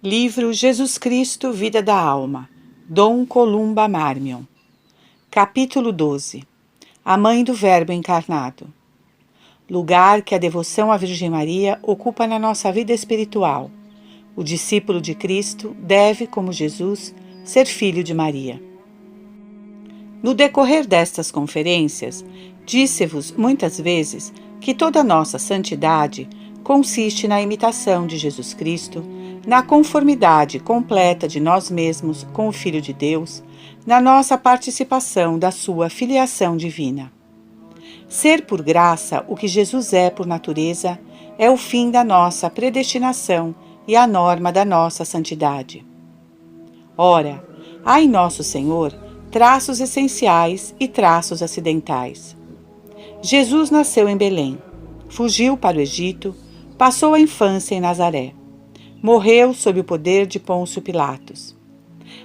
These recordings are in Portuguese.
Livro Jesus Cristo, Vida da Alma, Dom Columba Marmion. Capítulo 12. A Mãe do Verbo Encarnado. Lugar que a devoção à Virgem Maria ocupa na nossa vida espiritual. O discípulo de Cristo deve, como Jesus, ser filho de Maria. No decorrer destas conferências, disse-vos muitas vezes que toda nossa santidade consiste na imitação de Jesus Cristo, na conformidade completa de nós mesmos com o Filho de Deus, na nossa participação da sua filiação divina. Ser por graça o que Jesus é por natureza é o fim da nossa predestinação e a norma da nossa santidade. Ora, há em nosso Senhor traços essenciais e traços acidentais. Jesus nasceu em Belém, fugiu para o Egito, passou a infância em Nazaré. Morreu sob o poder de Pôncio Pilatos.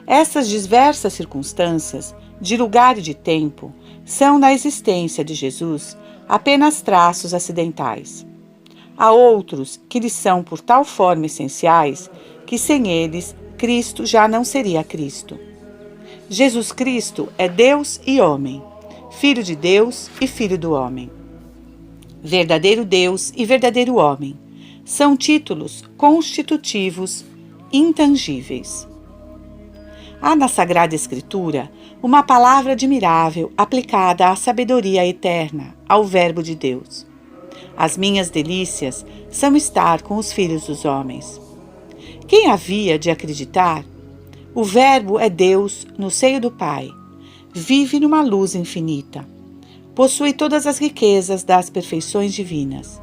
Essas diversas circunstâncias, de lugar e de tempo, são na existência de Jesus apenas traços acidentais. Há outros que lhe são por tal forma essenciais que sem eles Cristo já não seria Cristo. Jesus Cristo é Deus e homem, Filho de Deus e Filho do homem. Verdadeiro Deus e verdadeiro homem são títulos constitutivos intangíveis. Há na Sagrada Escritura uma palavra admirável aplicada à sabedoria eterna, ao Verbo de Deus. As minhas delícias são estar com os filhos dos homens. Quem havia de acreditar? O Verbo é Deus no seio do Pai. Vive numa luz infinita. Possui todas as riquezas das perfeições divinas.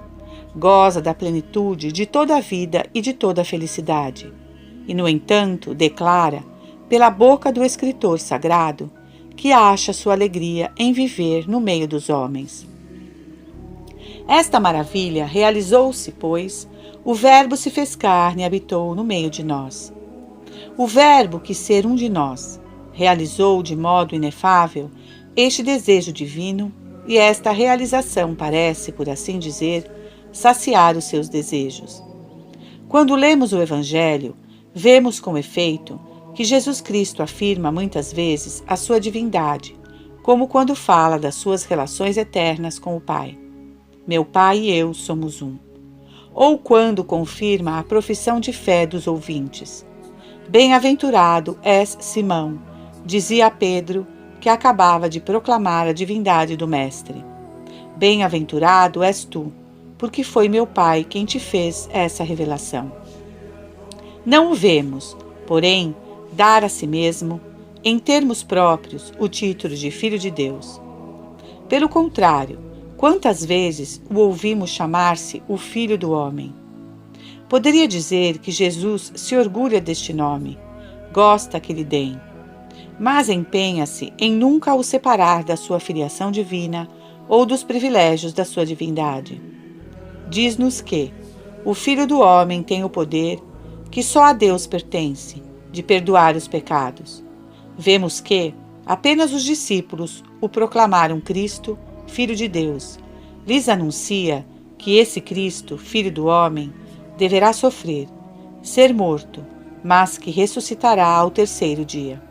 Goza da plenitude de toda a vida e de toda a felicidade. E, no entanto, declara, pela boca do escritor sagrado, que acha sua alegria em viver no meio dos homens. Esta maravilha realizou-se, pois, o Verbo se fez carne e habitou no meio de nós. O Verbo quis ser um de nós, realizou de modo inefável este desejo divino e esta realização parece, por assim dizer, saciar os seus desejos. Quando lemos o Evangelho, vemos com efeito que Jesus Cristo afirma muitas vezes a sua divindade, como quando fala das suas relações eternas com o Pai. Meu Pai e eu somos um. Ou quando confirma a profissão de fé dos ouvintes. Bem-aventurado és Simão, dizia a Pedro, que acabava de proclamar a divindade do Mestre. Bem-aventurado és tu, porque foi meu Pai quem te fez essa revelação. Não o vemos, porém, dar a si mesmo, em termos próprios, o título de Filho de Deus. Pelo contrário, quantas vezes o ouvimos chamar-se o Filho do Homem? Poderia dizer que Jesus se orgulha deste nome, gosta que lhe deem, mas empenha-se em nunca o separar da sua filiação divina ou dos privilégios da sua divindade. Diz-nos que o Filho do Homem tem o poder, que só a Deus pertence, de perdoar os pecados. Vemos que apenas os discípulos o proclamaram Cristo, Filho de Deus. Lhes anuncia que esse Cristo, Filho do Homem, deverá sofrer, ser morto, mas que ressuscitará ao terceiro dia.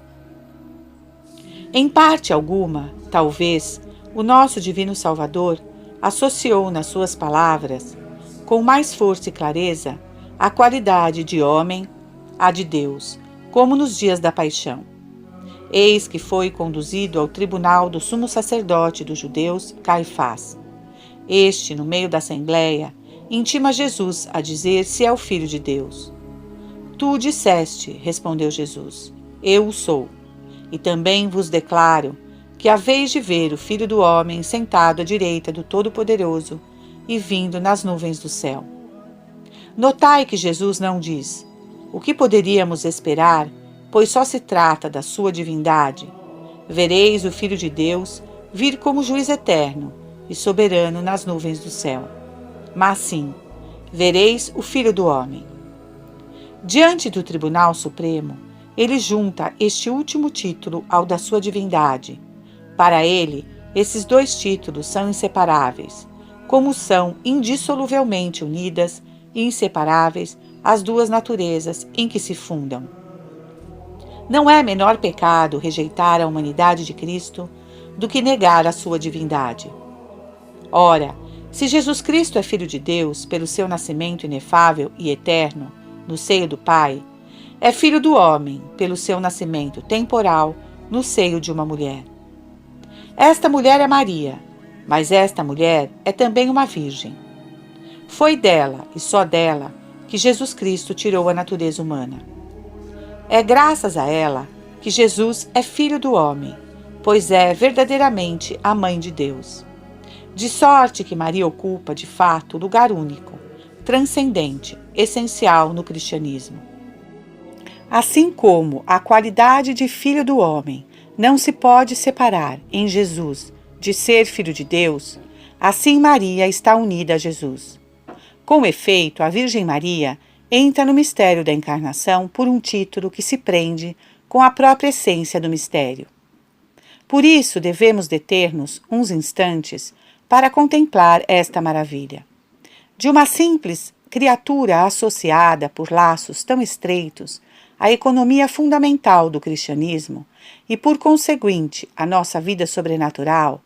Em parte alguma, talvez, o nosso Divino Salvador associou nas suas palavras, com mais força e clareza, a qualidade de homem à de Deus, como nos dias da paixão. Eis que foi conduzido ao tribunal do sumo sacerdote dos judeus, Caifás. Este, no meio da assembleia, intima Jesus a dizer se é o Filho de Deus. Tu o disseste, respondeu Jesus, eu o sou. E também vos declaro que haveis de ver o Filho do Homem sentado à direita do Todo-Poderoso e vindo nas nuvens do céu. Notai que Jesus não diz, o que poderíamos esperar, pois só se trata da sua divindade. Vereis o Filho de Deus vir como juiz eterno e soberano nas nuvens do céu. Mas sim, vereis o Filho do Homem. Diante do Tribunal Supremo, ele junta este último título ao da sua divindade. Para ele, esses dois títulos são inseparáveis, como são indissoluvelmente unidas e inseparáveis as duas naturezas em que se fundam. Não é menor pecado rejeitar a humanidade de Cristo do que negar a sua divindade. Ora, se Jesus Cristo é Filho de Deus pelo seu nascimento inefável e eterno no seio do Pai, é Filho do homem pelo seu nascimento temporal no seio de uma mulher. Esta mulher é Maria, mas esta mulher é também uma virgem. Foi dela e só dela que Jesus Cristo tirou a natureza humana. É graças a ela que Jesus é Filho do homem, pois é verdadeiramente a Mãe de Deus. De sorte que Maria ocupa, de fato, lugar único, transcendente, essencial no cristianismo. Assim como a qualidade de Filho do homem não se pode separar em Jesus de ser Filho de Deus, assim Maria está unida a Jesus. Com efeito, a Virgem Maria entra no mistério da encarnação por um título que se prende com a própria essência do mistério. Por isso, devemos deter-nos uns instantes para contemplar esta maravilha. De uma simples criatura associada por laços tão estreitos à economia fundamental do cristianismo e, por conseguinte, à nossa vida sobrenatural,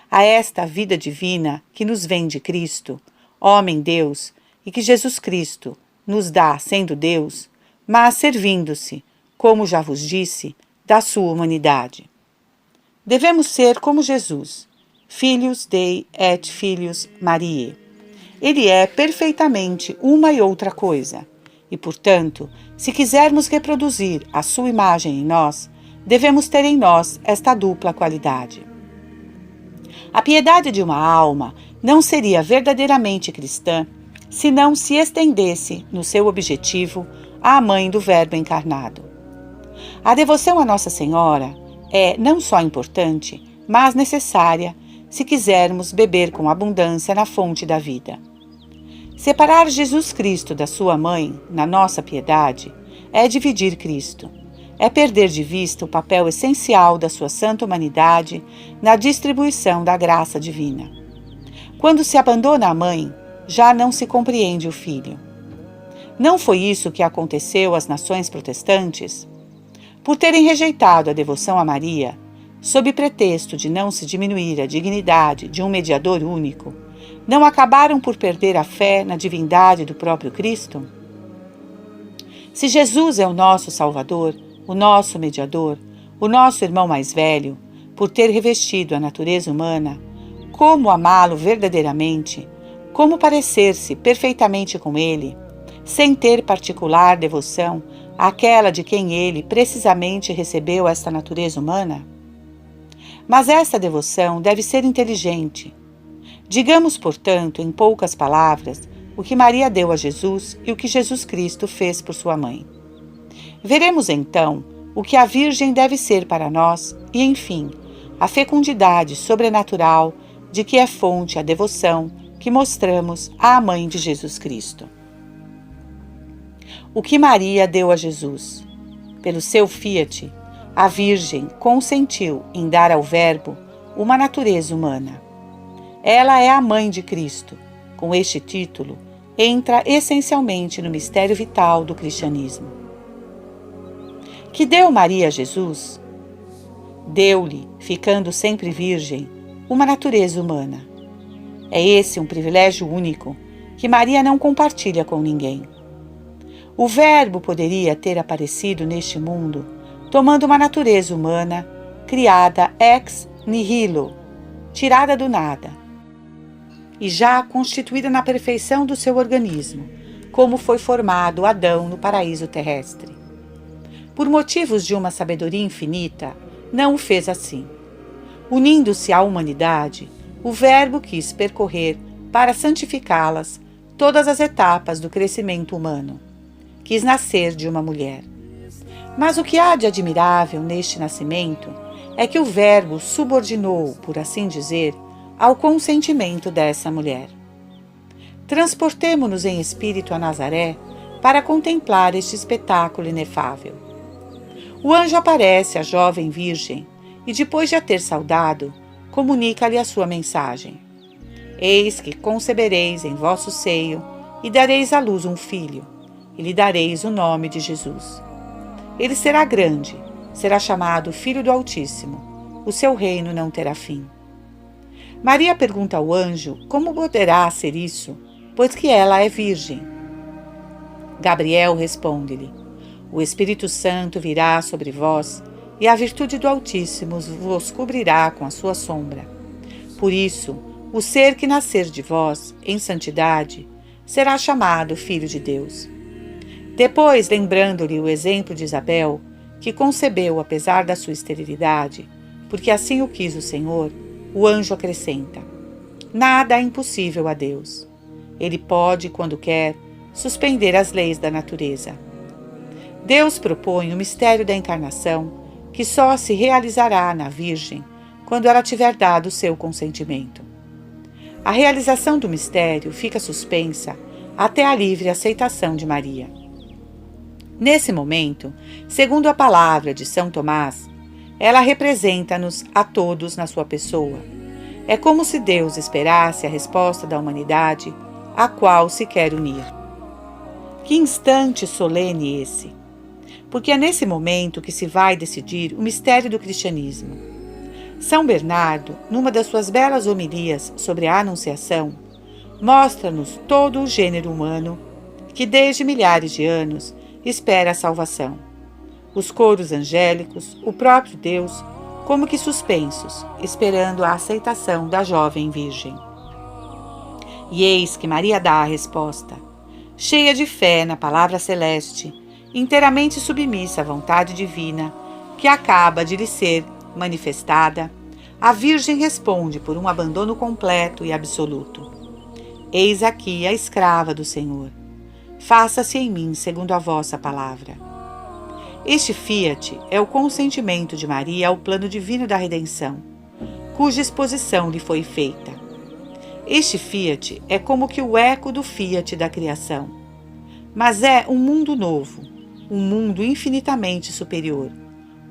a esta vida divina que nos vem de Cristo, homem-Deus, e que Jesus Cristo nos dá sendo Deus, mas servindo-se, como já vos disse, da sua humanidade. Devemos ser como Jesus, Filius Dei et Filius Mariae. Ele é perfeitamente uma e outra coisa, e, portanto, se quisermos reproduzir a sua imagem em nós, devemos ter em nós esta dupla qualidade. A piedade de uma alma não seria verdadeiramente cristã se não se estendesse no seu objetivo à Mãe do Verbo encarnado. A devoção a Nossa Senhora é não só importante, mas necessária se quisermos beber com abundância na fonte da vida. Separar Jesus Cristo da sua Mãe na nossa piedade é dividir Cristo, é perder de vista o papel essencial da sua santa humanidade na distribuição da graça divina. Quando se abandona a Mãe, já não se compreende o Filho. Não foi isso que aconteceu às nações protestantes? Por terem rejeitado a devoção a Maria, sob pretexto de não se diminuir a dignidade de um mediador único, não acabaram por perder a fé na divindade do próprio Cristo? Se Jesus é o nosso Salvador, o nosso mediador, o nosso irmão mais velho, por ter revestido a natureza humana, como amá-lo verdadeiramente? Como parecer-se perfeitamente com ele, sem ter particular devoção àquela de quem ele precisamente recebeu esta natureza humana? Mas esta devoção deve ser inteligente. Digamos, portanto, em poucas palavras, o que Maria deu a Jesus e o que Jesus Cristo fez por sua mãe. Veremos então o que a Virgem deve ser para nós e, enfim, a fecundidade sobrenatural de que é fonte a devoção que mostramos à Mãe de Jesus Cristo. O que Maria deu a Jesus? Pelo seu fiat, a Virgem consentiu em dar ao Verbo uma natureza humana. Ela é a Mãe de Cristo. Com este título, entra essencialmente no mistério vital do cristianismo. Que deu Maria a Jesus? Deu-lhe, ficando sempre virgem, uma natureza humana. É esse um privilégio único que Maria não compartilha com ninguém. O Verbo poderia ter aparecido neste mundo tomando uma natureza humana criada ex nihilo, tirada do nada, e já constituída na perfeição do seu organismo, como foi formado Adão no paraíso terrestre. Por motivos de uma sabedoria infinita, não o fez assim. Unindo-se à humanidade, o Verbo quis percorrer, para santificá-las, todas as etapas do crescimento humano. Quis nascer de uma mulher. Mas o que há de admirável neste nascimento é que o Verbo subordinou, por assim dizer, ao consentimento dessa mulher. Transportemo-nos em espírito a Nazaré para contemplar este espetáculo inefável. O anjo aparece à jovem virgem e, depois de a ter saudado, comunica-lhe a sua mensagem. Eis que concebereis em vosso seio e dareis à luz um filho, e lhe dareis o nome de Jesus. Ele será grande, será chamado Filho do Altíssimo. O seu reino não terá fim. Maria pergunta ao anjo como poderá ser isso, pois que ela é virgem. Gabriel responde-lhe: O Espírito Santo virá sobre vós, e a virtude do Altíssimo vos cobrirá com a sua sombra. Por isso, o ser que nascer de vós, em santidade, será chamado Filho de Deus. Depois, lembrando-lhe o exemplo de Isabel, que concebeu apesar da sua esterilidade, porque assim o quis o Senhor, o anjo acrescenta: Nada é impossível a Deus. Ele pode, quando quer, suspender as leis da natureza. Deus propõe o mistério da encarnação, que só se realizará na Virgem quando ela tiver dado o seu consentimento. A realização do mistério fica suspensa até a livre aceitação de Maria. Nesse momento, segundo a palavra de São Tomás, ela representa-nos a todos na sua pessoa. É como se Deus esperasse a resposta da humanidade, a qual se quer unir. Que instante solene esse! Porque é nesse momento que se vai decidir o mistério do cristianismo. São Bernardo, numa das suas belas homilias sobre a Anunciação, mostra-nos todo o gênero humano que desde milhares de anos espera a salvação. Os coros angélicos, o próprio Deus, como que suspensos, esperando a aceitação da jovem virgem. E eis que Maria dá a resposta, cheia de fé na palavra celeste, inteiramente submissa à vontade divina, que acaba de lhe ser manifestada. A Virgem responde por um abandono completo e absoluto: Eis aqui a escrava do Senhor. Faça-se em mim segundo a vossa palavra. Este fiat é o consentimento de Maria ao plano divino da redenção, cuja exposição lhe foi feita. Este fiat é como que o eco do fiat da criação, mas é um mundo novo, um mundo infinitamente superior,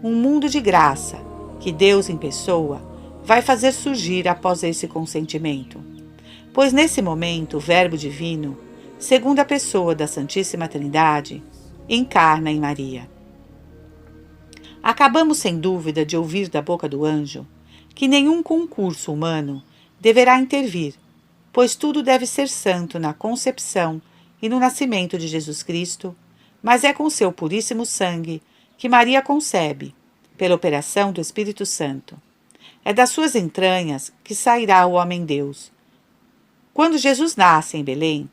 um mundo de graça que Deus em pessoa vai fazer surgir após esse consentimento, pois nesse momento o Verbo Divino, segunda pessoa da Santíssima Trindade, encarna em Maria. Acabamos sem dúvida de ouvir da boca do anjo que nenhum concurso humano deverá intervir, pois tudo deve ser santo na concepção e no nascimento de Jesus Cristo, mas é com seu puríssimo sangue que Maria concebe, pela operação do Espírito Santo. É das suas entranhas que sairá o homem-Deus. Quando Jesus nasce em Belém,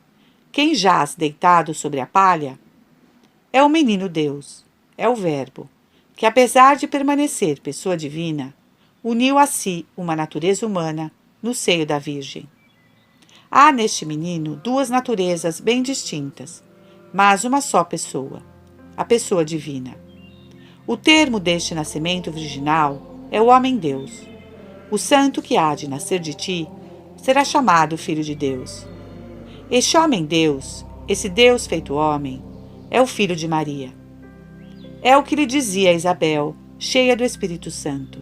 quem jaz deitado sobre a palha é o menino Deus, é o Verbo, que apesar de permanecer pessoa divina, uniu a si uma natureza humana no seio da Virgem. Há neste menino duas naturezas bem distintas, mas uma só pessoa, a pessoa divina. O termo deste nascimento virginal é o homem-Deus. O santo que há de nascer de ti será chamado Filho de Deus. Este homem-Deus, esse Deus feito homem, é o filho de Maria. É o que lhe dizia Isabel, cheia do Espírito Santo: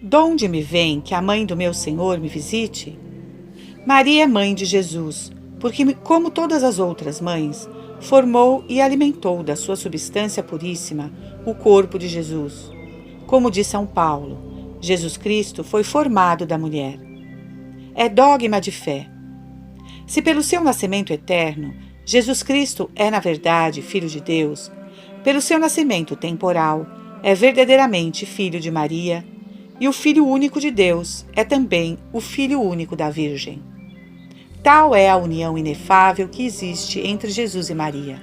Donde me vem que a mãe do meu Senhor me visite? Maria é mãe de Jesus, porque, como todas as outras mães, formou e alimentou da sua substância puríssima o corpo de Jesus. Como diz São Paulo, Jesus Cristo foi formado da mulher. É dogma de fé. Se pelo seu nascimento eterno, Jesus Cristo é na verdade Filho de Deus, pelo seu nascimento temporal, é verdadeiramente Filho de Maria, e o Filho único de Deus é também o Filho único da Virgem. Tal é a união inefável que existe entre Jesus e Maria.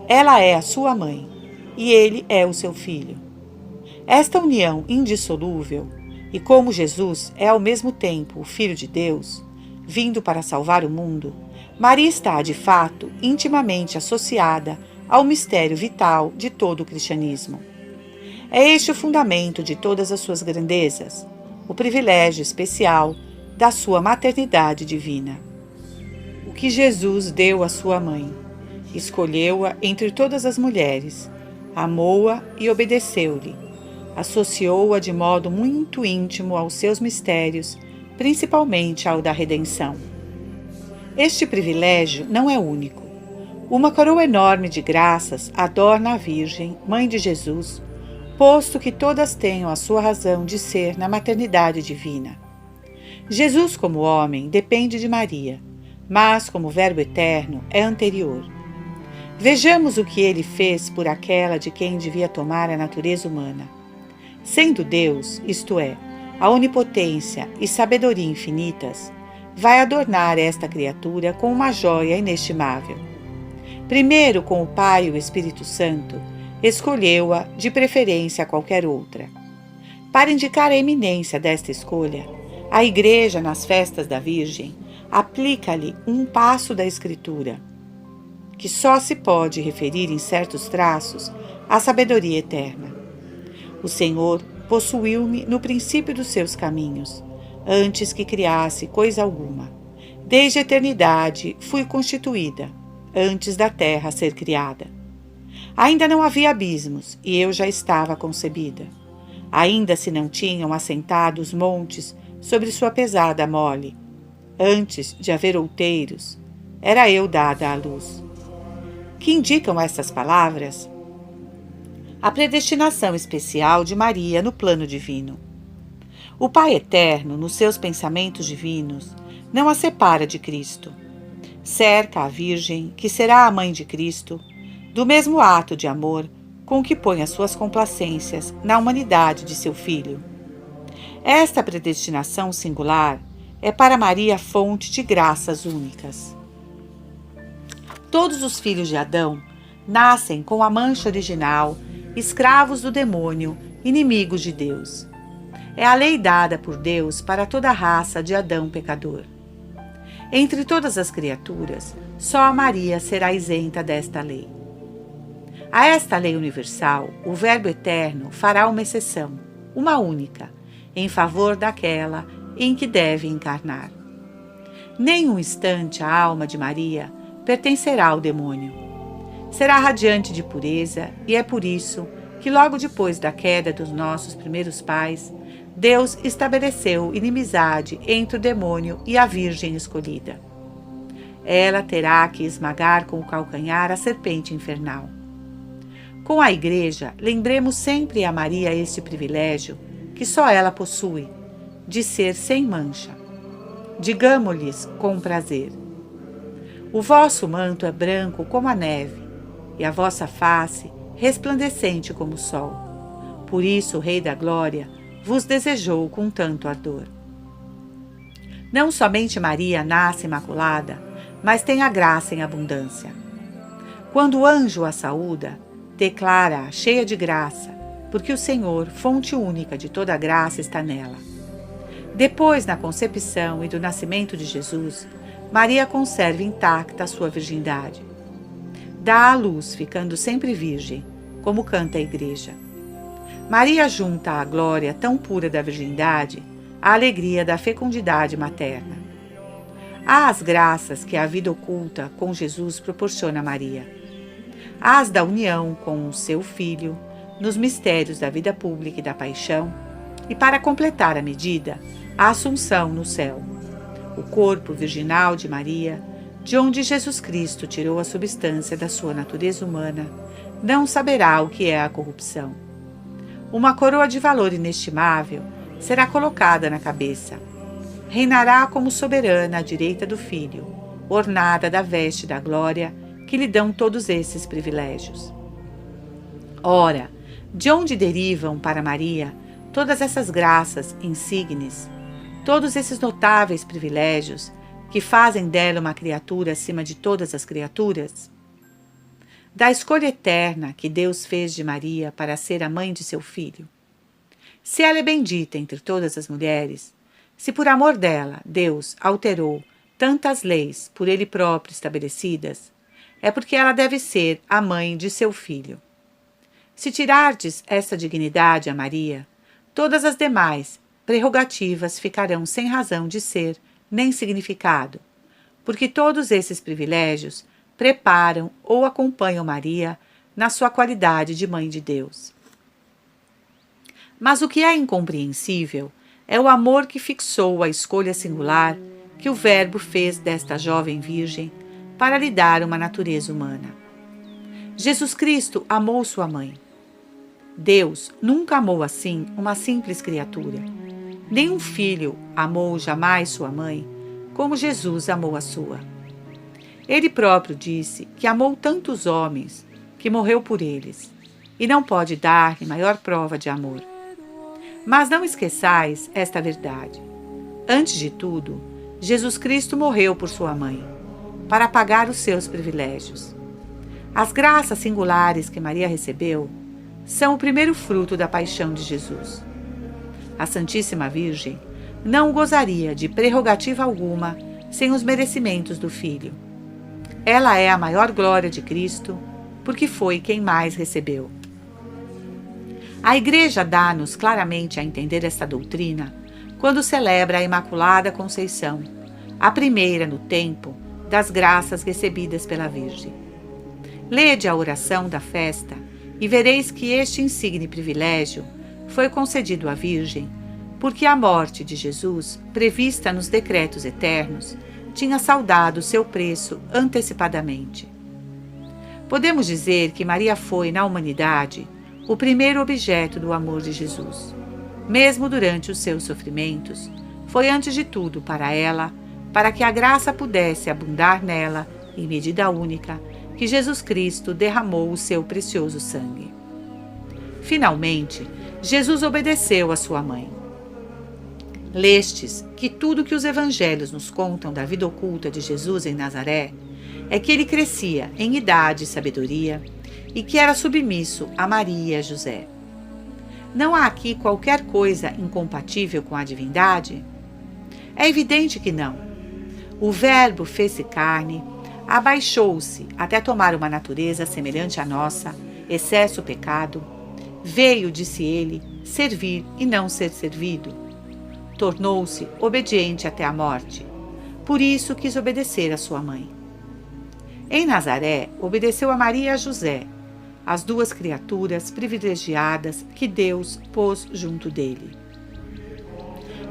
Ela é a sua mãe, e ele é o seu filho. Esta união indissolúvel, e como Jesus é ao mesmo tempo o Filho de Deus, vindo para salvar o mundo, Maria está, de fato, intimamente associada ao mistério vital de todo o cristianismo. É este o fundamento de todas as suas grandezas, o privilégio especial da sua maternidade divina. O que Jesus deu à sua mãe, escolheu-a entre todas as mulheres, amou-a e obedeceu-lhe, associou-a de modo muito íntimo aos seus mistérios, principalmente ao da redenção. Este privilégio não é único. Uma coroa enorme de graças adorna a Virgem, Mãe de Jesus, posto que todas tenham a sua razão de ser na maternidade divina. Jesus, como homem, depende de Maria, mas, como Verbo eterno, é anterior. Vejamos o que ele fez por aquela de quem devia tomar a natureza humana. Sendo Deus, isto é, a onipotência e sabedoria infinitas, vai adornar esta criatura com uma joia inestimável. Primeiro, com o Pai e o Espírito Santo, escolheu-a de preferência a qualquer outra. Para indicar a eminência desta escolha, a Igreja, nas festas da Virgem, aplica-lhe um passo da Escritura, que só se pode referir em certos traços à sabedoria eterna. O Senhor possuiu-me no princípio dos seus caminhos, antes que criasse coisa alguma. Desde a eternidade fui constituída, antes da terra ser criada. Ainda não havia abismos, e eu já estava concebida. Ainda se não tinham assentado os montes sobre sua pesada mole. Antes de haver outeiros, era eu dada à luz. Que indicam estas palavras? A predestinação especial de Maria no plano divino. O Pai Eterno, nos seus pensamentos divinos, não a separa de Cristo. Cerca a Virgem, que será a mãe de Cristo, do mesmo ato de amor com que põe as suas complacências na humanidade de seu Filho. Esta predestinação singular é para Maria fonte de graças únicas. Todos os filhos de Adão nascem com a mancha original, escravos do demônio, inimigos de Deus. É a lei dada por Deus para toda a raça de Adão pecador. Entre todas as criaturas, só a Maria será isenta desta lei. A esta lei universal, o Verbo eterno fará uma exceção, uma única, em favor daquela em que deve encarnar. Nem um instante a alma de Maria pertencerá ao demônio. Será radiante de pureza, e é por isso que logo depois da queda dos nossos primeiros pais, Deus estabeleceu inimizade entre o demônio e a Virgem escolhida. Ela terá que esmagar com o calcanhar a serpente infernal. Com a Igreja, lembremos sempre a Maria este privilégio que só ela possui, de ser sem mancha. Digamo-lhes com prazer: o vosso manto é branco como a neve, e a vossa face resplandecente como o sol. Por isso o Rei da Glória vos desejou com tanto ardor. Não somente Maria nasce imaculada, mas tem a graça em abundância. Quando o anjo a saúda, declara-a cheia de graça, porque o Senhor, fonte única de toda a graça, está nela. Depois, na concepção e do nascimento de Jesus, Maria conserva intacta a sua virgindade. Dá à luz, ficando sempre virgem, como canta a Igreja. Maria junta à glória tão pura da virgindade a alegria da fecundidade materna. Há as graças que a vida oculta com Jesus proporciona a Maria. Há as da união com o seu Filho, nos mistérios da vida pública e da paixão, e para completar a medida, a Assunção no céu, o corpo virginal de Maria, de onde Jesus Cristo tirou a substância da sua natureza humana, não saberá o que é a corrupção. Uma coroa de valor inestimável será colocada na cabeça. Reinará como soberana à direita do Filho, ornada da veste da glória que lhe dão todos esses privilégios. Ora, de onde derivam para Maria todas essas graças insignes, todos esses notáveis privilégios que fazem dela uma criatura acima de todas as criaturas? Da escolha eterna que Deus fez de Maria para ser a mãe de seu Filho. Se ela é bendita entre todas as mulheres, se por amor dela Deus alterou tantas leis por Ele próprio estabelecidas, é porque ela deve ser a mãe de seu Filho. Se tirardes esta dignidade a Maria, todas as demais prerrogativas ficarão sem razão de ser nem significado, porque todos esses privilégios preparam ou acompanham Maria na sua qualidade de Mãe de Deus. Mas o que é incompreensível é o amor que fixou a escolha singular que o Verbo fez desta jovem virgem para lhe dar uma natureza humana. Jesus Cristo amou sua mãe. Deus nunca amou assim uma simples criatura. Nenhum filho amou jamais sua mãe como Jesus amou a sua. Ele próprio disse que amou tantos homens que morreu por eles, e não pode dar-lhe maior prova de amor. Mas não esqueçais esta verdade. Antes de tudo, Jesus Cristo morreu por sua mãe, para pagar os seus privilégios. As graças singulares que Maria recebeu são o primeiro fruto da paixão de Jesus. A Santíssima Virgem não gozaria de prerrogativa alguma sem os merecimentos do Filho. Ela é a maior glória de Cristo, porque foi quem mais recebeu. A Igreja dá-nos claramente a entender esta doutrina quando celebra a Imaculada Conceição, a primeira no tempo das graças recebidas pela Virgem. Lede a oração da festa e vereis que este insigne privilégio foi concedido à Virgem, porque a morte de Jesus, prevista nos decretos eternos, tinha saldado seu preço antecipadamente. Podemos dizer que Maria foi, na humanidade, o primeiro objeto do amor de Jesus. Mesmo durante os seus sofrimentos, foi antes de tudo para ela, para que a graça pudesse abundar nela, em medida única, que Jesus Cristo derramou o seu precioso sangue. Finalmente, Jesus obedeceu a sua mãe. Lestes que tudo que os evangelhos nos contam da vida oculta de Jesus em Nazaré é que ele crescia em idade e sabedoria e que era submisso a Maria e a José. Não há aqui qualquer coisa incompatível com a divindade? É evidente que não. O Verbo fez-se carne, abaixou-se até tomar uma natureza semelhante à nossa, excesso pecado, veio, disse ele, servir e não ser servido. Tornou-se obediente até a morte, por isso quis obedecer a sua mãe. Em Nazaré, obedeceu a Maria e a José, as duas criaturas privilegiadas que Deus pôs junto dele.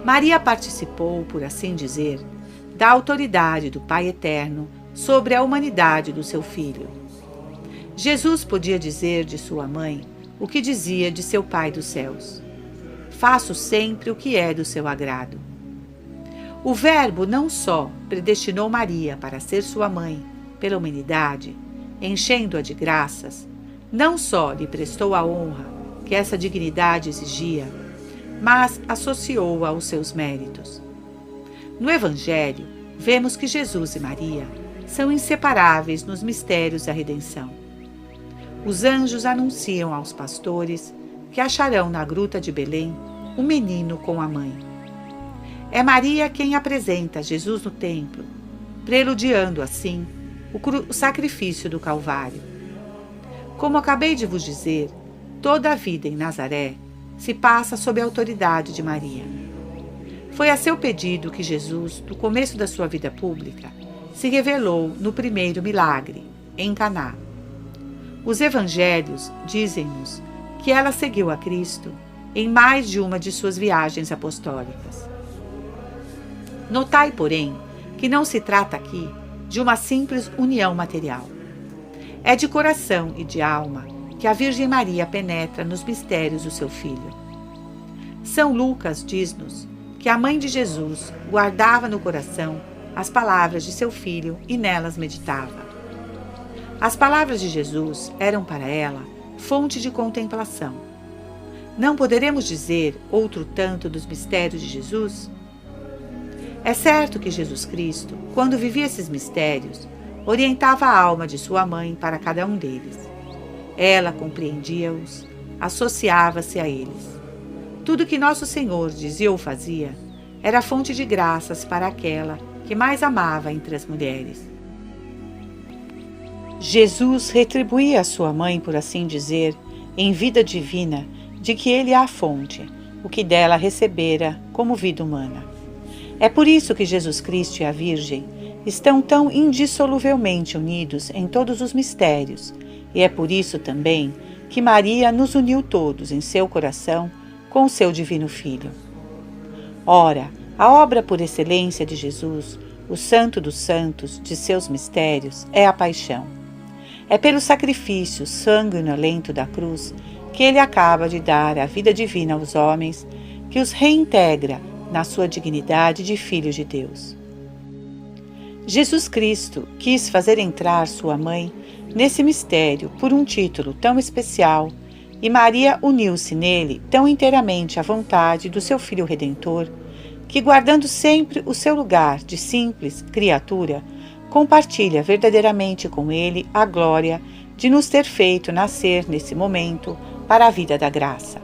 Maria participou, por assim dizer, da autoridade do Pai Eterno sobre a humanidade do seu Filho. Jesus podia dizer de sua mãe o que dizia de seu Pai dos céus: faço sempre o que é do seu agrado. O Verbo não só predestinou Maria para ser sua mãe pela humanidade, enchendo-a de graças, não só lhe prestou a honra que essa dignidade exigia, mas associou-a aos seus méritos. No Evangelho, vemos que Jesus e Maria são inseparáveis nos mistérios da redenção. Os anjos anunciam aos pastores que acharão na gruta de Belém um menino com a mãe. É Maria quem apresenta Jesus no templo, preludiando assim o sacrifício do Calvário. Como acabei de vos dizer, toda a vida em Nazaré se passa sob a autoridade de Maria. Foi a seu pedido que Jesus, no começo da sua vida pública, se revelou no primeiro milagre, em Caná. Os evangelhos dizem-nos que ela seguiu a Cristo em mais de uma de suas viagens apostólicas. Notai, porém, que não se trata aqui de uma simples união material. É de coração e de alma que a Virgem Maria penetra nos mistérios do seu Filho. São Lucas diz-nos que a mãe de Jesus guardava no coração as palavras de seu filho e nelas meditava. As palavras de Jesus eram para ela fonte de contemplação. Não poderemos dizer outro tanto dos mistérios de Jesus? É certo que Jesus Cristo, quando vivia esses mistérios, orientava a alma de sua mãe para cada um deles. Ela compreendia-os, associava-se a eles. Tudo que nosso Senhor dizia ou fazia era fonte de graças para aquela que mais amava entre as mulheres. Jesus retribuía a sua mãe, por assim dizer, em vida divina, de que ele é a fonte, o que dela recebera como vida humana. É por isso que Jesus Cristo e a Virgem estão tão indissoluvelmente unidos em todos os mistérios, e é por isso também que Maria nos uniu todos em seu coração com o seu divino Filho. Ora, a obra por excelência de Jesus O santo dos santos de seus mistérios é a paixão. É pelo sacrifício sanguinolento da cruz que ele acaba de dar a vida divina aos homens, que os reintegra na sua dignidade de filhos de Deus. Jesus Cristo quis fazer entrar sua mãe nesse mistério por um título tão especial, e Maria uniu-se nele tão inteiramente à vontade do seu Filho Redentor, que, guardando sempre o seu lugar de simples criatura, compartilha verdadeiramente com ele a glória de nos ter feito nascer nesse momento para a vida da graça.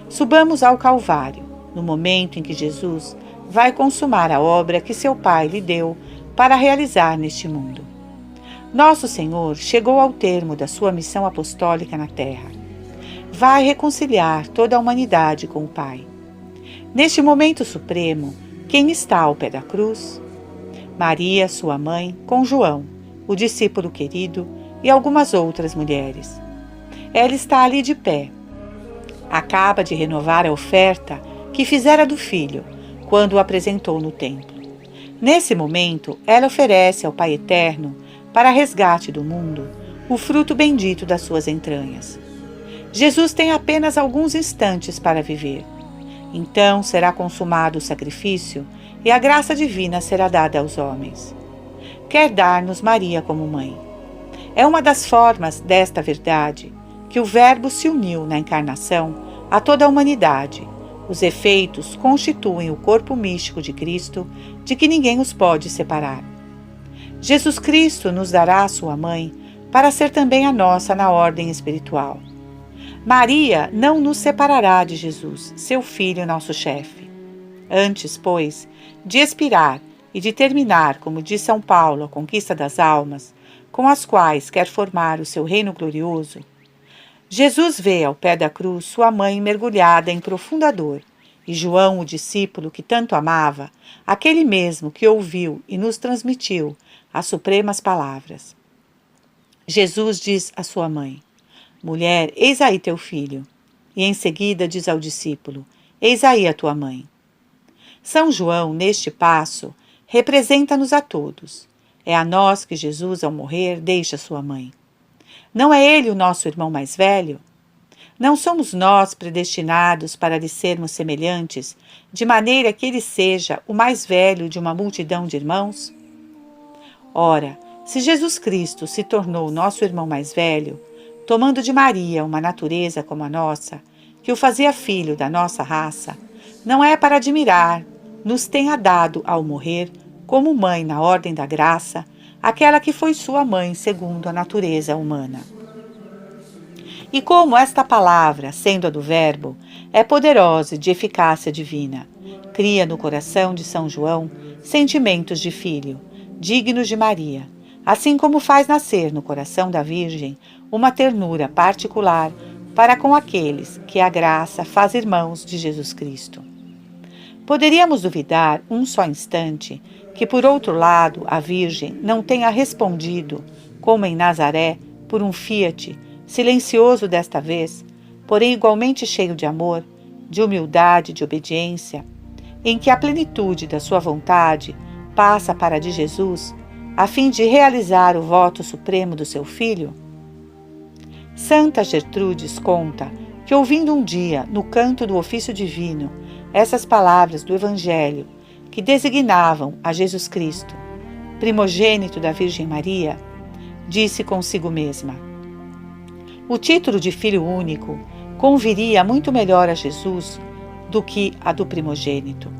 Subamos ao Calvário, no momento em que Jesus vai consumar a obra que seu Pai lhe deu para realizar neste mundo. Nosso Senhor chegou ao termo da sua missão apostólica na terra. Vai reconciliar toda a humanidade com o Pai. Neste momento supremo, quem está ao pé da cruz? Maria, sua mãe, com João, o discípulo querido, e algumas outras mulheres. Ela está ali de pé. Acaba de renovar a oferta que fizera do Filho, quando o apresentou no templo. Nesse momento, ela oferece ao Pai Eterno, para resgate do mundo, o fruto bendito das suas entranhas. Jesus tem apenas alguns instantes para viver. Então será consumado o sacrifício e a graça divina será dada aos homens. Quer dar-nos Maria como mãe. É uma das formas desta verdade que o Verbo se uniu na encarnação a toda a humanidade. Os efeitos constituem o corpo místico de Cristo, de que ninguém os pode separar. Jesus Cristo nos dará a sua mãe para ser também a nossa na ordem espiritual. Maria não nos separará de Jesus, seu Filho, nosso chefe. Antes, pois, de expirar e de terminar, como diz São Paulo, a conquista das almas, com as quais quer formar o seu reino glorioso, Jesus vê ao pé da cruz sua mãe mergulhada em profunda dor, e João, o discípulo que tanto amava, aquele mesmo que ouviu e nos transmitiu as supremas palavras. Jesus diz à sua mãe: Mulher, eis aí teu filho. E em seguida diz ao discípulo: Eis aí a tua mãe. São João, neste passo, representa-nos a todos. É a nós que Jesus, ao morrer, deixa sua mãe. Não é ele o nosso irmão mais velho? Não somos nós predestinados para lhe sermos semelhantes, de maneira que ele seja o mais velho de uma multidão de irmãos? Ora, se Jesus Cristo se tornou nosso irmão mais velho, tomando de Maria uma natureza como a nossa, que o fazia filho da nossa raça, não é para admirar, nos tenha dado ao morrer, como mãe na ordem da graça, aquela que foi sua mãe segundo a natureza humana. E como esta palavra, sendo a do Verbo, é poderosa e de eficácia divina, cria no coração de São João sentimentos de filho, dignos de Maria, assim como faz nascer no coração da Virgem uma ternura particular para com aqueles que a graça faz irmãos de Jesus Cristo. Poderíamos duvidar um só instante que, por outro lado, a Virgem não tenha respondido, como em Nazaré, por um fiat, silencioso desta vez, porém igualmente cheio de amor, de humildade e de obediência, em que a plenitude da sua vontade passa para a de Jesus, a fim de realizar o voto supremo do seu Filho? Santa Gertrudes conta que, ouvindo um dia, no canto do ofício divino, essas palavras do Evangelho, que designavam a Jesus Cristo, primogênito da Virgem Maria, disse consigo mesma: o título de Filho único conviria muito melhor a Jesus do que a do primogênito.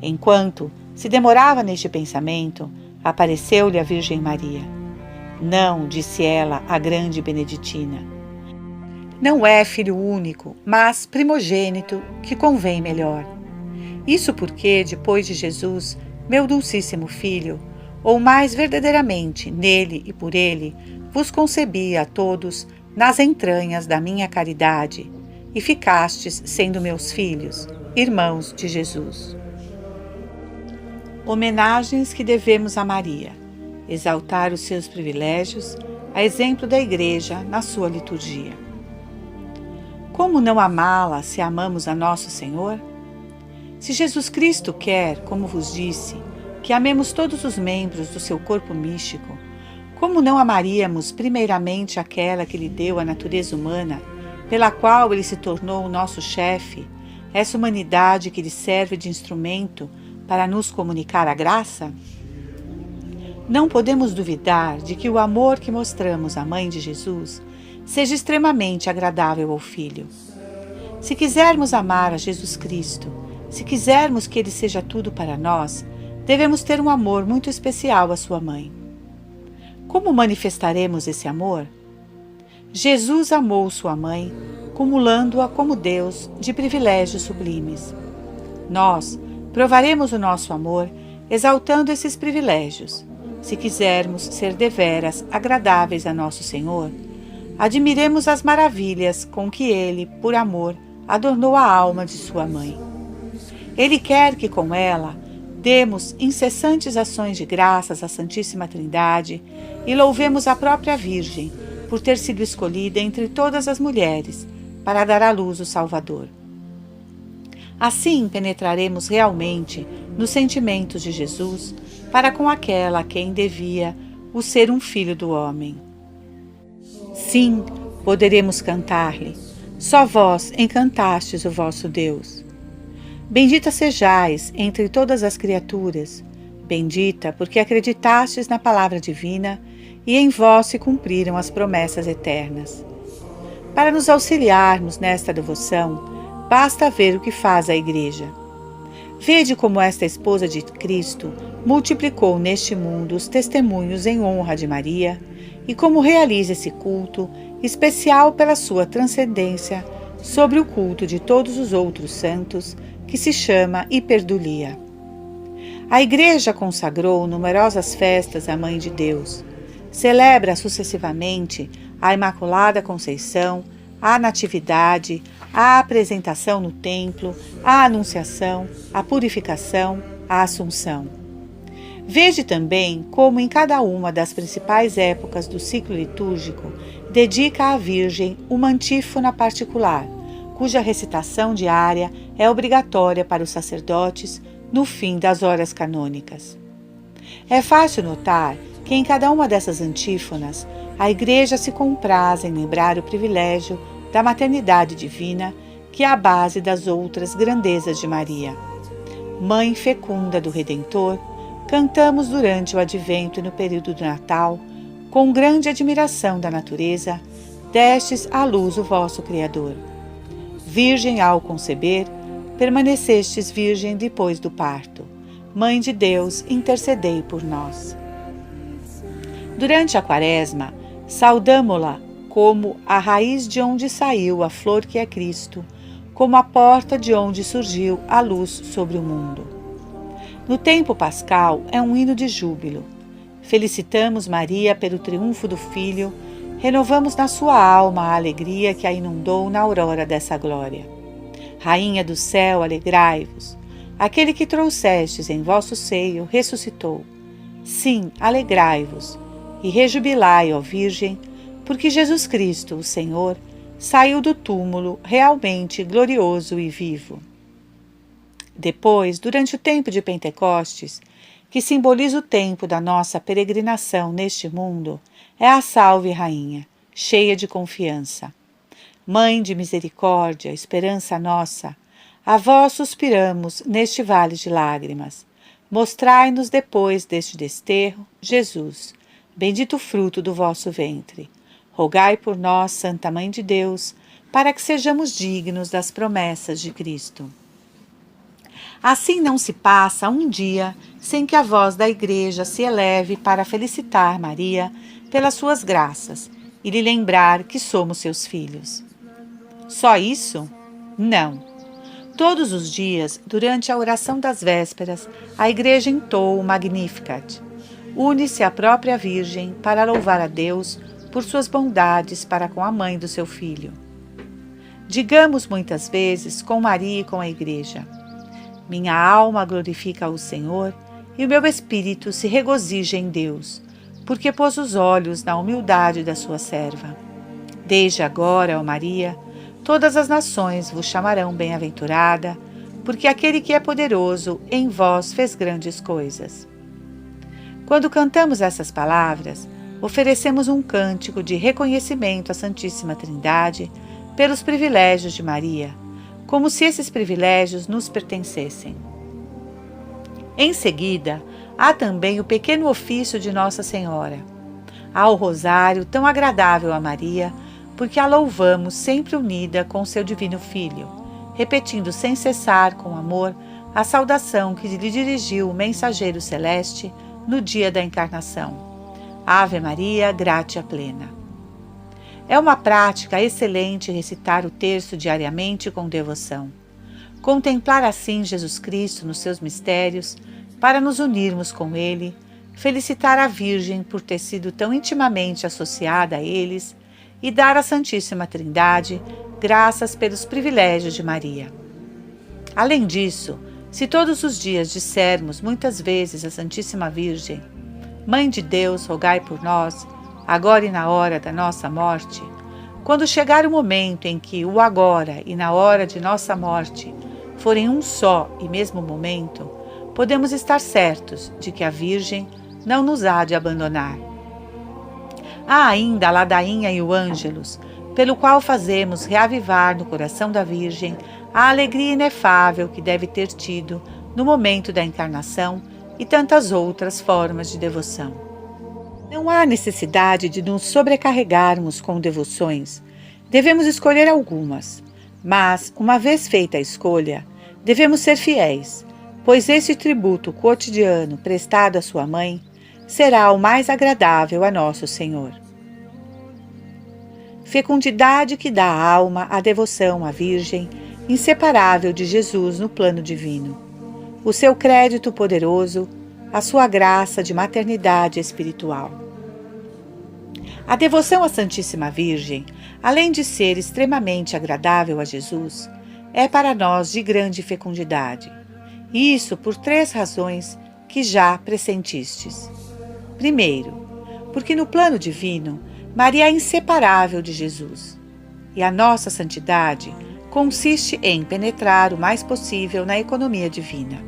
Enquanto se demorava neste pensamento, apareceu-lhe a Virgem Maria. Não, disse ela à grande beneditina, não é filho único, mas primogênito, que convém melhor. Isso porque, depois de Jesus, meu dulcíssimo Filho, ou mais verdadeiramente nele e por ele, vos concebi a todos nas entranhas da minha caridade, e ficastes sendo meus filhos, irmãos de Jesus. Homenagens que devemos a Maria. Exaltar os seus privilégios, a exemplo da Igreja na sua liturgia. Como não amá-la se amamos a nosso Senhor? Se Jesus Cristo quer, como vos disse, que amemos todos os membros do seu corpo místico, como não amaríamos primeiramente aquela que lhe deu a natureza humana, pela qual ele se tornou o nosso chefe, essa humanidade que lhe serve de instrumento para nos comunicar a graça? Não podemos duvidar de que o amor que mostramos à Mãe de Jesus seja extremamente agradável ao Filho. Se quisermos amar a Jesus Cristo, se quisermos que Ele seja tudo para nós, devemos ter um amor muito especial à sua Mãe. Como manifestaremos esse amor? Jesus amou sua Mãe, cumulando-a como Deus de privilégios sublimes. Nós provaremos o nosso amor exaltando esses privilégios. Se quisermos ser deveras agradáveis a nosso Senhor, admiremos as maravilhas com que Ele, por amor, adornou a alma de sua Mãe. Ele quer que com ela demos incessantes ações de graças à Santíssima Trindade e louvemos a própria Virgem por ter sido escolhida entre todas as mulheres para dar à luz o Salvador. Assim penetraremos realmente nos sentimentos de Jesus para com aquela a quem devia o ser um filho do homem. Sim, poderemos cantar-lhe: só vós encantastes o vosso Deus. Bendita sejais entre todas as criaturas, bendita porque acreditastes na palavra divina e em vós se cumpriram as promessas eternas. Para nos auxiliarmos nesta devoção, basta ver o que faz a Igreja. Vede como esta esposa de Cristo multiplicou neste mundo os testemunhos em honra de Maria e como realiza esse culto, especial pela sua transcendência sobre o culto de todos os outros santos, que se chama hiperdulia. A Igreja consagrou numerosas festas à Mãe de Deus. Celebra sucessivamente a Imaculada Conceição, a Natividade, a Apresentação no Templo, a Anunciação, a Purificação, a Assunção. Vede também como em cada uma das principais épocas do ciclo litúrgico dedica à Virgem uma antífona particular, cuja recitação diária é obrigatória para os sacerdotes no fim das horas canônicas. É fácil notar que em cada uma dessas antífonas a Igreja se compraz em lembrar o privilégio da maternidade divina, que é a base das outras grandezas de Maria. Mãe fecunda do Redentor, cantamos durante o Advento e no período do Natal, com grande admiração da natureza, destes à luz o vosso Criador. Virgem ao conceber, permanecestes virgem depois do parto. Mãe de Deus, intercedei por nós. Durante a Quaresma, saudamo-la como a raiz de onde saiu a flor que é Cristo, como a porta de onde surgiu a luz sobre o mundo. No tempo pascal é um hino de júbilo. Felicitamos Maria pelo triunfo do Filho, renovamos na sua alma a alegria que a inundou na aurora dessa glória. Rainha do céu, alegrai-vos. Aquele que trouxestes em vosso seio ressuscitou. Sim, alegrai-vos e rejubilai, ó Virgem, porque Jesus Cristo, o Senhor, saiu do túmulo realmente glorioso e vivo. Depois, durante o tempo de Pentecostes, que simboliza o tempo da nossa peregrinação neste mundo, é a Salve Rainha, cheia de confiança. Mãe de misericórdia, esperança nossa, a vós suspiramos neste vale de lágrimas. Mostrai-nos depois deste desterro, Jesus, bendito fruto do vosso ventre. Rogai por nós, Santa Mãe de Deus, para que sejamos dignos das promessas de Cristo. Assim não se passa um dia sem que a voz da Igreja se eleve para felicitar Maria pelas suas graças e lhe lembrar que somos seus filhos. Só isso? Não. Todos os dias, durante a oração das vésperas, a Igreja entoa o Magnificat. Une-se à própria Virgem para louvar a Deus por suas bondades para com a mãe do seu Filho. Digamos muitas vezes com Maria e com a Igreja: minha alma glorifica o Senhor e o meu espírito se regozija em Deus, porque pôs os olhos na humildade da sua serva. Desde agora, ó Maria, todas as nações vos chamarão bem-aventurada, porque aquele que é poderoso em vós fez grandes coisas. Quando cantamos essas palavras, oferecemos um cântico de reconhecimento à Santíssima Trindade pelos privilégios de Maria, como se esses privilégios nos pertencessem. Em seguida, há também o pequeno ofício de Nossa Senhora. Há o rosário tão agradável a Maria, porque a louvamos sempre unida com seu Divino Filho, repetindo sem cessar com amor a saudação que lhe dirigiu o mensageiro celeste no dia da encarnação. Ave Maria, gratia plena. É uma prática excelente recitar o terço diariamente com devoção. Contemplar assim Jesus Cristo nos seus mistérios, para nos unirmos com Ele, felicitar a Virgem por ter sido tão intimamente associada a eles e dar à Santíssima Trindade graças pelos privilégios de Maria. Além disso, se todos os dias dissermos muitas vezes à Santíssima Virgem: Mãe de Deus, rogai por nós, agora e na hora da nossa morte, quando chegar o momento em que o agora e na hora de nossa morte forem um só e mesmo momento, podemos estar certos de que a Virgem não nos há de abandonar. Há ainda a ladainha e o ângelus, pelo qual fazemos reavivar no coração da Virgem a alegria inefável que deve ter tido no momento da encarnação e tantas outras formas de devoção. Não há necessidade de nos sobrecarregarmos com devoções. Devemos escolher algumas, mas, uma vez feita a escolha, devemos ser fiéis, pois esse tributo cotidiano prestado à sua mãe será o mais agradável a nosso Senhor. Fecundidade que dá à alma a devoção à Virgem, inseparável de Jesus no plano divino, o seu crédito poderoso, a sua graça de maternidade espiritual. A devoção à Santíssima Virgem, além de ser extremamente agradável a Jesus, é para nós de grande fecundidade. Isso por 3 razões que já pressentistes. Primeiro, porque no plano divino, Maria é inseparável de Jesus, e a nossa santidade consiste em penetrar o mais possível na economia divina.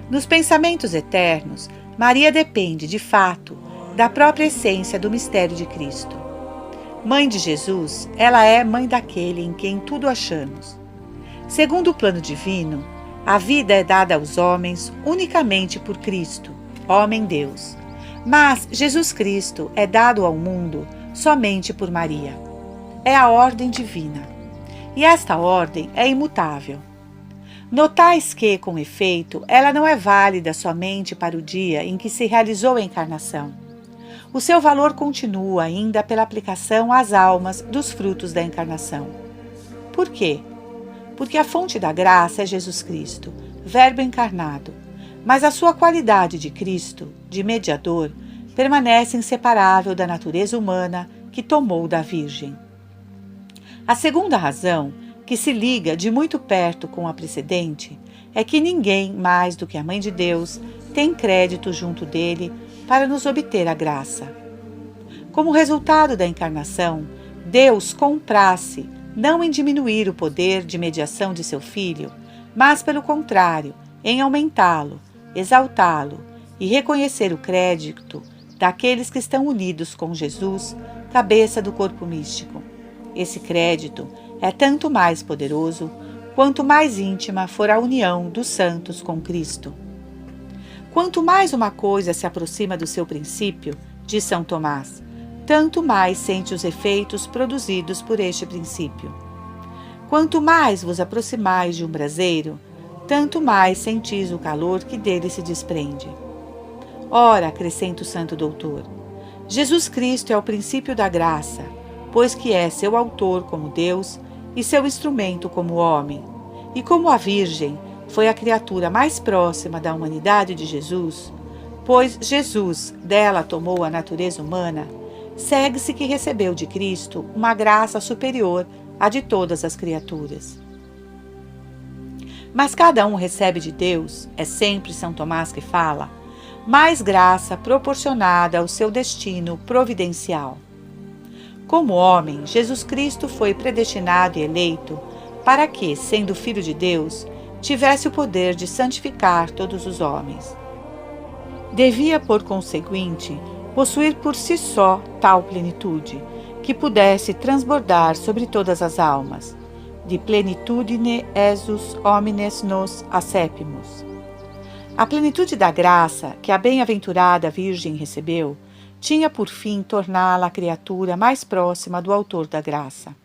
Nos pensamentos eternos, Maria depende, de fato, da própria essência do mistério de Cristo. Mãe de Jesus, ela é mãe daquele em quem tudo achamos. Segundo o plano divino, a vida é dada aos homens unicamente por Cristo, homem-Deus. Mas Jesus Cristo é dado ao mundo somente por Maria. É a ordem divina. E esta ordem é imutável. Notais que, com efeito, ela não é válida somente para o dia em que se realizou a encarnação. O seu valor continua ainda pela aplicação às almas dos frutos da encarnação. Por quê? Porque a fonte da graça é Jesus Cristo, Verbo encarnado, mas a sua qualidade de Cristo, de mediador, permanece inseparável da natureza humana que tomou da Virgem. A segunda razão, que se liga de muito perto com a precedente, é que ninguém mais do que a Mãe de Deus tem crédito junto dele para nos obter a graça. Como resultado da encarnação, Deus comprasse não em diminuir o poder de mediação de seu Filho, mas, pelo contrário, em aumentá-lo, exaltá-lo e reconhecer o crédito daqueles que estão unidos com Jesus, cabeça do corpo místico. Esse crédito é tanto mais poderoso quanto mais íntima for a união dos santos com Cristo. Quanto mais uma coisa se aproxima do seu princípio, diz São Tomás, tanto mais sente os efeitos produzidos por este princípio. Quanto mais vos aproximais de um braseiro, tanto mais sentis o calor que dele se desprende. Ora, acrescenta o santo doutor, Jesus Cristo é o princípio da graça, pois que é seu autor como Deus e seu instrumento como homem. E como a Virgem foi a criatura mais próxima da humanidade de Jesus, pois Jesus dela tomou a natureza humana, segue-se que recebeu de Cristo uma graça superior à de todas as criaturas. Mas cada um recebe de Deus, é sempre São Tomás que fala, mais graça proporcionada ao seu destino providencial. Como homem, Jesus Cristo foi predestinado e eleito para que, sendo Filho de Deus, tivesse o poder de santificar todos os homens. Devia, por conseguinte, possuir por si só tal plenitude, que pudesse transbordar sobre todas as almas. De plenitudine Jesus homines nos accepimus. A plenitude da graça que a bem-aventurada Virgem recebeu tinha por fim torná-la a criatura mais próxima do Autor da graça.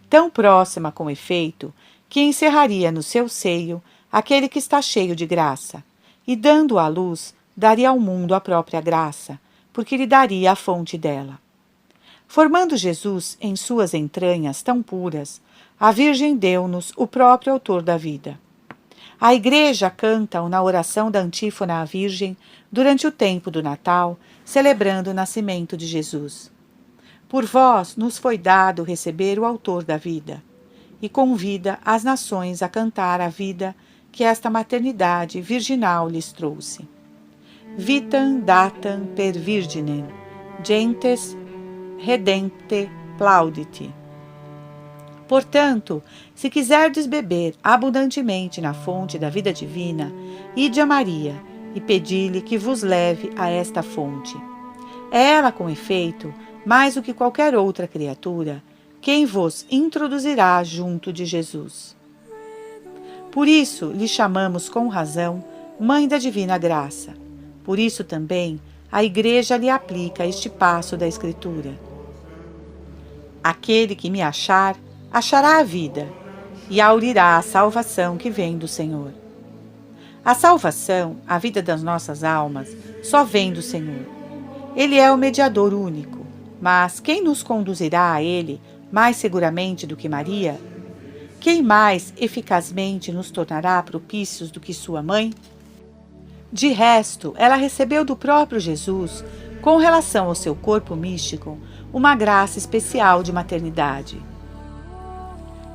Tão próxima, com efeito, que encerraria no seu seio aquele que está cheio de graça, e, dando à luz, daria ao mundo a própria graça, porque lhe daria a fonte dela. Formando Jesus em suas entranhas tão puras, a Virgem deu-nos o próprio Autor da vida. A Igreja canta-o na oração da antífona à Virgem durante o tempo do Natal, celebrando o nascimento de Jesus. Por vós nos foi dado receber o Autor da vida, e convida as nações a cantar a vida que esta maternidade virginal lhes trouxe. Vitam datam per virginem, gentes redempte plaudite. Portanto, se quiserdes beber abundantemente na fonte da vida divina, ide a Maria e pedi-lhe que vos leve a esta fonte. É ela, com efeito, mais do que qualquer outra criatura, quem vos introduzirá junto de Jesus. Por isso lhe chamamos com razão Mãe da Divina Graça. Por isso também a Igreja lhe aplica este passo da Escritura. Aquele que me achar, achará a vida, e aurirá a salvação que vem do Senhor. A salvação, a vida das nossas almas, só vem do Senhor. Ele é o mediador único, mas quem nos conduzirá a Ele mais seguramente do que Maria? Quem mais eficazmente nos tornará propícios do que sua mãe? De resto, ela recebeu do próprio Jesus, com relação ao seu corpo místico, uma graça especial de maternidade.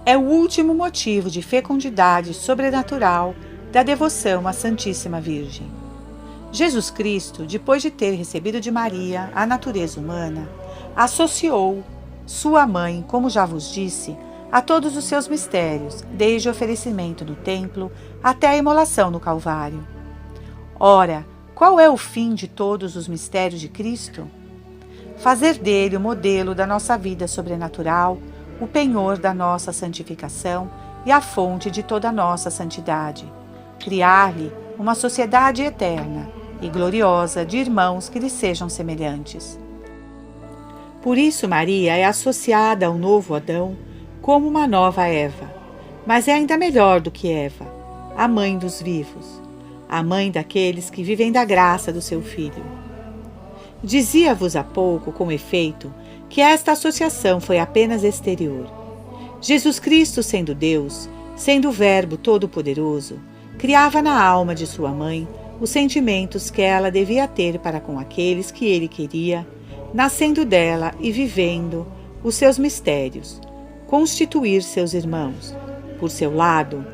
É o último motivo de fecundidade sobrenatural da devoção à Santíssima Virgem. Jesus Cristo, depois de ter recebido de Maria a natureza humana, associou sua mãe, como já vos disse, a todos os seus mistérios, desde o oferecimento no templo até a imolação no Calvário. Ora, qual é o fim de todos os mistérios de Cristo? Fazer dele o modelo da nossa vida sobrenatural, o penhor da nossa santificação e a fonte de toda a nossa santidade. Criar-lhe uma sociedade eterna e gloriosa de irmãos que lhe sejam semelhantes. Por isso Maria é associada ao novo Adão como uma nova Eva, mas é ainda melhor do que Eva, a mãe dos vivos, a mãe daqueles que vivem da graça do seu Filho. Dizia-vos há pouco, com efeito, que esta associação foi apenas exterior. Jesus Cristo, sendo Deus, sendo o Verbo Todo-Poderoso, criava na alma de sua mãe os sentimentos que ela devia ter para com aqueles que ele queria, nascendo dela e vivendo os seus mistérios, constituir seus irmãos. Por seu lado,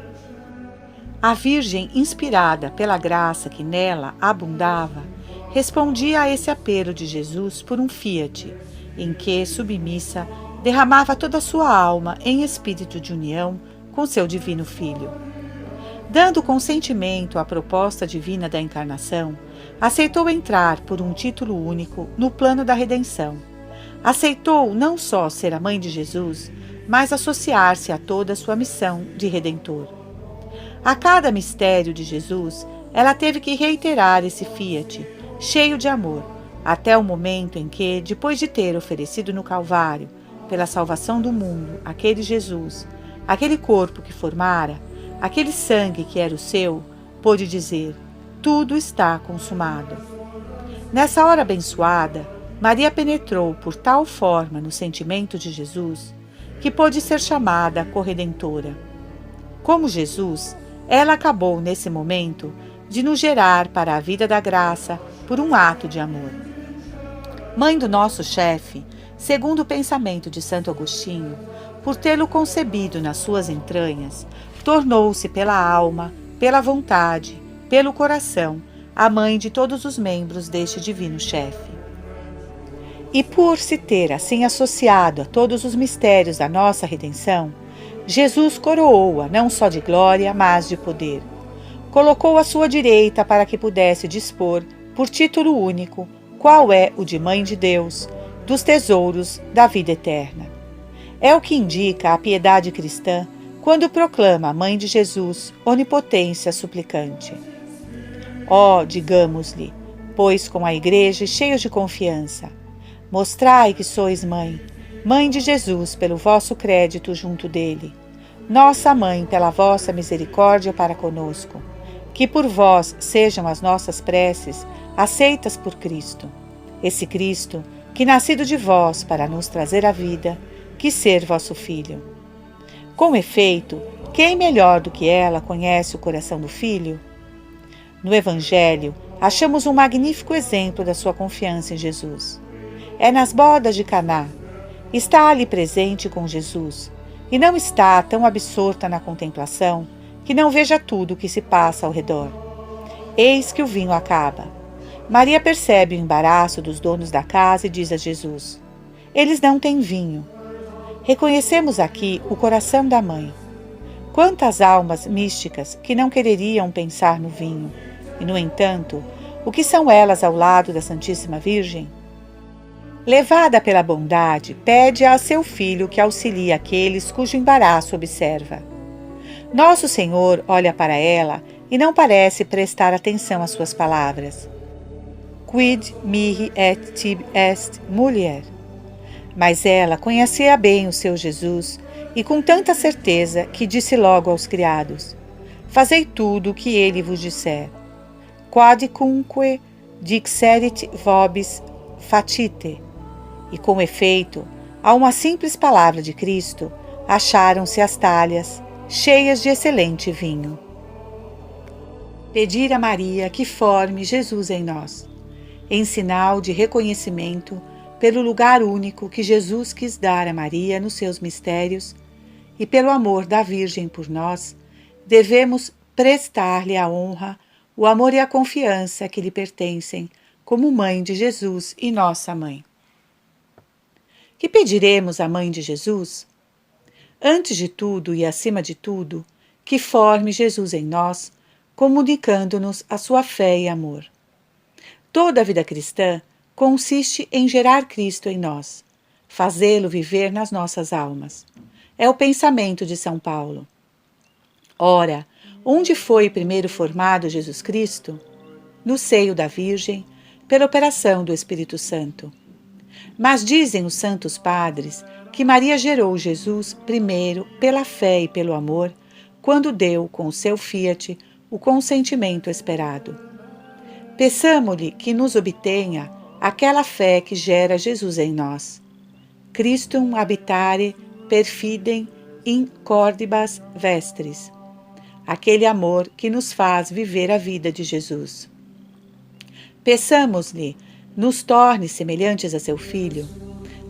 a Virgem, inspirada pela graça que nela abundava, respondia a esse apelo de Jesus por um fiat, em que, submissa, derramava toda a sua alma em espírito de união com seu divino Filho. Dando consentimento à proposta divina da encarnação, aceitou entrar por um título único no plano da redenção. Aceitou não só ser a mãe de Jesus, mas associar-se a toda a sua missão de Redentor. A cada mistério de Jesus, ela teve que reiterar esse fiat, cheio de amor, até o momento em que, depois de ter oferecido no Calvário, pela salvação do mundo, aquele Jesus, aquele corpo que formara, aquele sangue que era o seu, pôde dizer: tudo está consumado. Nessa hora abençoada, Maria penetrou por tal forma no sentimento de Jesus, que pôde ser chamada corredentora. Como Jesus, ela acabou nesse momento de nos gerar para a vida da graça por um ato de amor. Mãe do nosso chefe, segundo o pensamento de Santo Agostinho, por tê-lo concebido nas suas entranhas, tornou-se pela alma, pela vontade, pelo coração, a mãe de todos os membros deste divino chefe. E por se ter assim associado a todos os mistérios da nossa redenção, Jesus coroou-a não só de glória, mas de poder. Colocou à sua direita para que pudesse dispor por título único, qual é o de Mãe de Deus, dos tesouros da vida eterna. É o que indica a piedade cristã quando proclama a Mãe de Jesus, onipotência suplicante. Digamos-lhe, pois com a Igreja cheios de confiança, mostrai que sois mãe, Mãe de Jesus pelo vosso crédito junto dele, nossa Mãe pela vossa misericórdia para conosco, que por vós sejam as nossas preces aceitas por Cristo, esse Cristo que nascido de vós para nos trazer a vida, quis ser vosso Filho. Com efeito, quem melhor do que ela conhece o coração do Filho? No Evangelho, achamos um magnífico exemplo da sua confiança em Jesus. É nas bodas de Caná. Está ali presente com Jesus e não está tão absorta na contemplação que não veja tudo o que se passa ao redor. Eis que o vinho acaba. Maria percebe o embaraço dos donos da casa e diz a Jesus: eles não têm vinho. Reconhecemos aqui o coração da mãe. Quantas almas místicas que não quereriam pensar no vinho, e, no entanto, o que são elas ao lado da Santíssima Virgem? Levada pela bondade, pede a seu filho que auxilie aqueles cujo embaraço observa. Nosso Senhor olha para ela e não parece prestar atenção às suas palavras. Quid mihi et tib est, mulher? Mas ela conhecia bem o seu Jesus e com tanta certeza que disse logo aos criados: fazei tudo o que ele vos disser. Quadcunque dixerit vobis facite. E com efeito, a uma simples palavra de Cristo, acharam-se as talhas, cheias de excelente vinho. Pedir a Maria que forme Jesus em nós, em sinal de reconhecimento pelo lugar único que Jesus quis dar a Maria nos seus mistérios e pelo amor da Virgem por nós, devemos prestar-lhe a honra, o amor e a confiança que lhe pertencem como Mãe de Jesus e nossa Mãe. Que pediremos à Mãe de Jesus? Antes de tudo e acima de tudo, que forme Jesus em nós, comunicando-nos a sua fé e amor. Toda a vida cristã consiste em gerar Cristo em nós, fazê-lo viver nas nossas almas. É o pensamento de São Paulo. Ora, onde foi primeiro formado Jesus Cristo? No seio da Virgem, pela operação do Espírito Santo. Mas dizem os santos padres que Maria gerou Jesus primeiro pela fé e pelo amor, quando deu com o seu fiat o consentimento esperado. Peçamo-lhe que nos obtenha aquela fé que gera Jesus em nós. Christum habitare perfidem in cordibas vestris. Aquele amor que nos faz viver a vida de Jesus. Peçamos-lhe, nos torne semelhantes a seu Filho.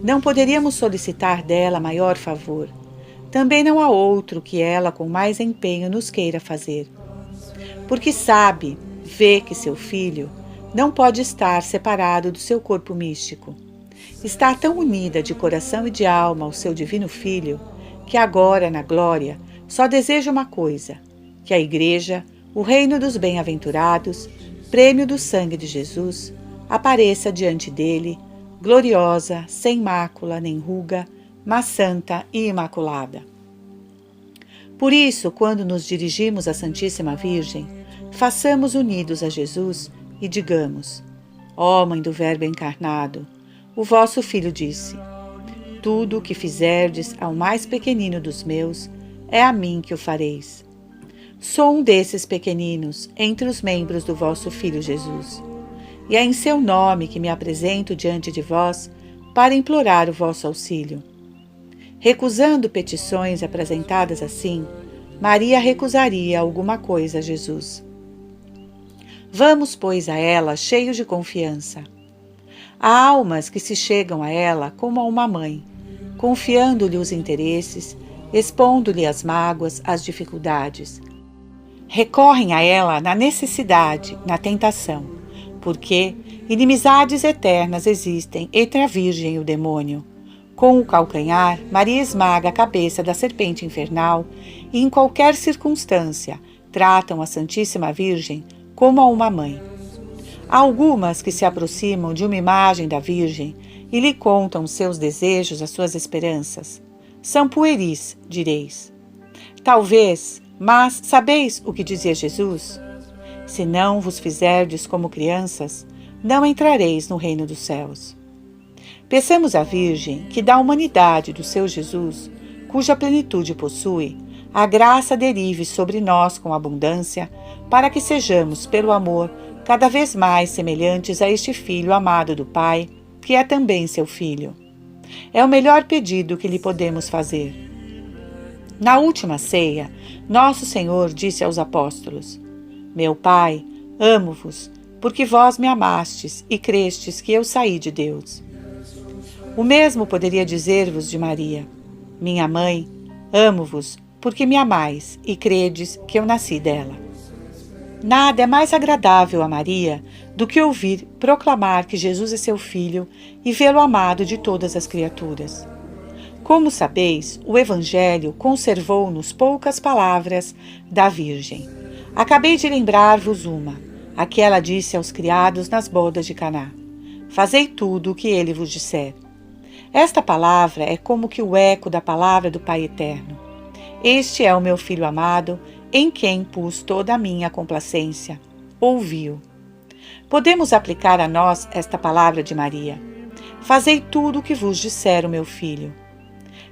Não poderíamos solicitar dela maior favor. Também não há outro que ela com mais empenho nos queira fazer. Porque sabe, vê que seu Filho não pode estar separado do seu corpo místico. Está tão unida de coração e de alma ao seu divino Filho, que agora, na glória, só deseja uma coisa: que a Igreja, o reino dos bem-aventurados, prêmio do sangue de Jesus, apareça diante dele, gloriosa, sem mácula nem ruga, mas santa e imaculada. Por isso, quando nos dirigimos à Santíssima Virgem, façamos unidos a Jesus e digamos: ó Mãe do Verbo encarnado, o vosso Filho disse: tudo o que fizerdes ao mais pequenino dos meus, é a mim que o fareis. Sou um desses pequeninos entre os membros do vosso Filho Jesus, e é em seu nome que me apresento diante de vós para implorar o vosso auxílio. Recusando petições apresentadas assim, Maria recusaria alguma coisa a Jesus. Vamos, pois, a ela cheios de confiança. Há almas que se chegam a ela como a uma mãe, confiando-lhe os interesses, expondo-lhe as mágoas, as dificuldades. Recorrem a ela na necessidade, na tentação, porque inimizades eternas existem entre a Virgem e o demônio. Com o calcanhar, Maria esmaga a cabeça da serpente infernal e, em qualquer circunstância, tratam a Santíssima Virgem como a uma mãe. Há algumas que se aproximam de uma imagem da Virgem e lhe contam os seus desejos, as suas esperanças. São pueris, direis. Talvez, mas sabeis o que dizia Jesus? Se não vos fizerdes como crianças, não entrareis no reino dos céus. Peçamos à Virgem que da humanidade do seu Jesus, cuja plenitude possui, a graça derive sobre nós com abundância, para que sejamos, pelo amor, cada vez mais semelhantes a este Filho amado do Pai, que é também seu Filho. É o melhor pedido que lhe podemos fazer. Na última ceia, nosso Senhor disse aos apóstolos: Meu Pai, amo-vos, porque vós me amastes e crestes que eu saí de Deus. O mesmo poderia dizer-vos de Maria: Minha mãe, amo-vos, porque me amais e credes que eu nasci dela. Nada é mais agradável a Maria do que ouvir proclamar que Jesus é seu Filho e vê-lo amado de todas as criaturas. Como sabeis, o Evangelho conservou-nos poucas palavras da Virgem. Acabei de lembrar-vos uma, a que ela disse aos criados nas bodas de Caná: Fazei tudo o que ele vos disser. Esta palavra é como que o eco da palavra do Pai Eterno. Este é o meu Filho amado, em quem pus toda a minha complacência. Ouvi-o. Podemos aplicar a nós esta palavra de Maria: Fazei tudo o que vos disser o meu Filho.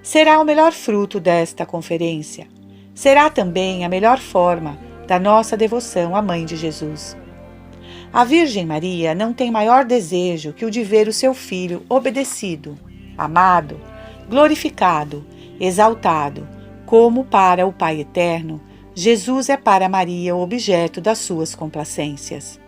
Será o melhor fruto desta conferência. Será também a melhor forma da nossa devoção à Mãe de Jesus. A Virgem Maria não tem maior desejo que o de ver o seu Filho obedecido, amado, glorificado, exaltado. Como para o Pai Eterno, Jesus é para Maria o objeto das suas complacências.